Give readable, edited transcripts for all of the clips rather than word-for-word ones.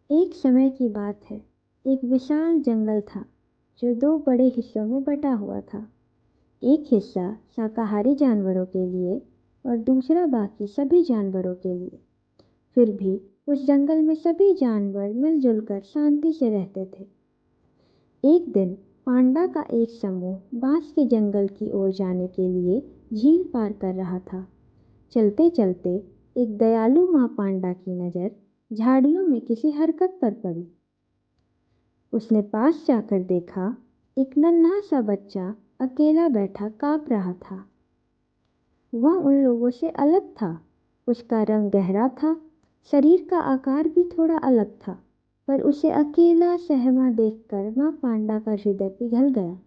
एक समय की बात है। एक विशाल जंगल था जो दो बड़े हिस्सों में बटा हुआ था। एक हिस्सा शाकाहारी जानवरों के लिए और दूसरा बाकी सभी जानवरों के लिए। फिर भी उस जंगल में सभी जानवर मिलजुल कर शांति से रहते थे। एक दिन पांडा का एक समूह बांस के जंगल की ओर जाने के लिए झील पार कर रहा था। चलते चलते एक दयालु माँ पांडा की नज़र झाड़ियों में किसी हरकत पर पड़ी। उसने पास जाकर देखा, एक नन्हा सा बच्चा अकेला बैठा काँप रहा था। वह उन लोगों से अलग था। उसका रंग गहरा था, शरीर का आकार भी थोड़ा अलग था, पर उसे अकेला सहमा देखकर माँ पांडा का हृदय पिघल गया।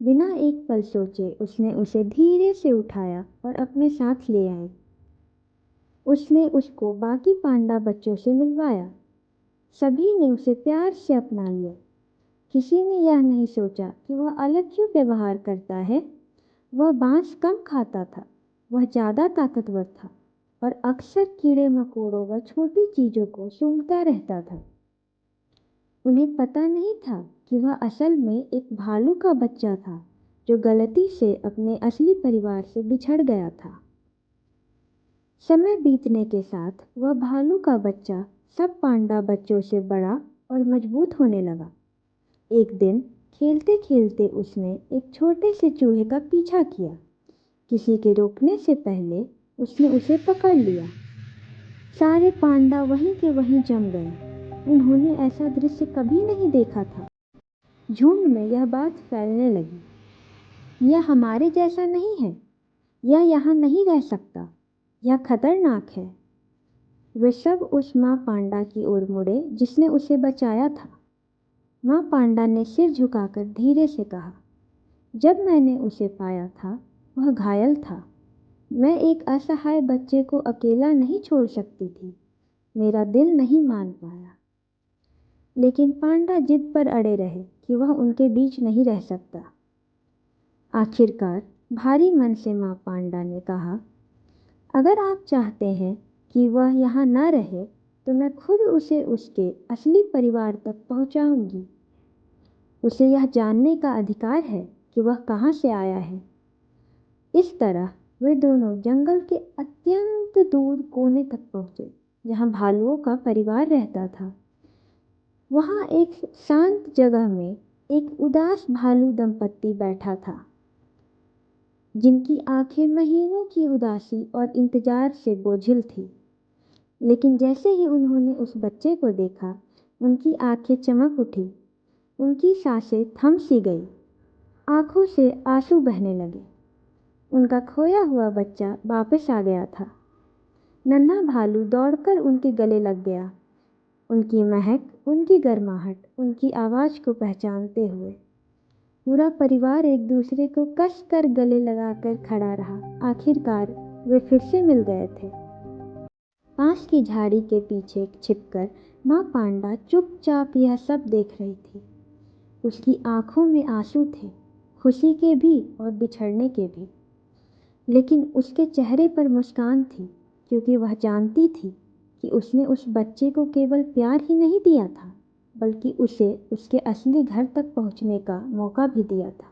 बिना एक पल सोचे उसने उसे धीरे से उठाया और अपने साथ ले आई। उसने उसको बाकी पांडा बच्चों से मिलवाया। सभी ने उसे प्यार से अपना लिया। किसी ने यह नहीं सोचा कि वह अलग क्यों व्यवहार करता है। वह बांस कम खाता था, वह ज़्यादा ताकतवर था और अक्सर कीड़े मकोड़ों व छोटी चीज़ों को सूंघता रहता था। उन्हें पता नहीं था कि वह असल में एक भालू का बच्चा था जो गलती से अपने असली परिवार से बिछड़ गया था। समय बीतने के साथ वह भालू का बच्चा सब पांडा बच्चों से बड़ा और मजबूत होने लगा। एक दिन खेलते खेलते उसने एक छोटे से चूहे का पीछा किया। किसी के रोकने से पहले उसने उसे पकड़ लिया। सारे पांडा वहीं के वहीं जम गए। उन्होंने ऐसा दृश्य कभी नहीं देखा था। झुंड में यह बात फैलने लगी, यह हमारे जैसा नहीं है, यह यहाँ नहीं रह सकता, यह खतरनाक है। वे सब उस माँ पांडा की ओर मुड़े जिसने उसे बचाया था। माँ पांडा ने सिर झुकाकर धीरे से कहा, जब मैंने उसे पाया था वह घायल था। मैं एक असहाय बच्चे को अकेला नहीं छोड़ सकती थी। मेरा दिल नहीं मान पाया। लेकिन पांडा जिद पर अड़े रहे कि वह उनके बीच नहीं रह सकता। आखिरकार भारी मन से माँ पांडा ने कहा, अगर आप चाहते हैं कि वह यहाँ न रहे तो मैं खुद उसे उसके असली परिवार तक पहुँचाऊंगी। उसे यह जानने का अधिकार है कि वह कहाँ से आया है। इस तरह वे दोनों जंगल के अत्यंत दूर कोने तक पहुँचे जहाँ भालुओं का परिवार रहता था। वहाँ एक शांत जगह में एक उदास भालू दंपत्ति बैठा था, जिनकी आंखें महीनों की उदासी और इंतजार से बोझिल थी। लेकिन जैसे ही उन्होंने उस बच्चे को देखा, उनकी आंखें चमक उठी, उनकी सांसें थम सी गई, आंखों से आंसू बहने लगे। उनका खोया हुआ बच्चा वापस आ गया था। नन्हा भालू दौड़कर उनके गले लग गया, उनकी महक, उनकी गर्माहट, उनकी आवाज़ को पहचानते हुए। पूरा परिवार एक दूसरे को कस कर गले लगाकर खड़ा रहा। आखिरकार वे फिर से मिल गए थे। पास की झाड़ी के पीछे छिपकर माँ पांडा चुपचाप यह सब देख रही थी। उसकी आंखों में आंसू थे, खुशी के भी और बिछड़ने के भी। लेकिन उसके चेहरे पर मुस्कान थी, क्योंकि वह जानती थी कि उसने उस बच्चे को केवल प्यार ही नहीं दिया था, बल्कि उसे उसके असली घर तक पहुंचने का मौका भी दिया था।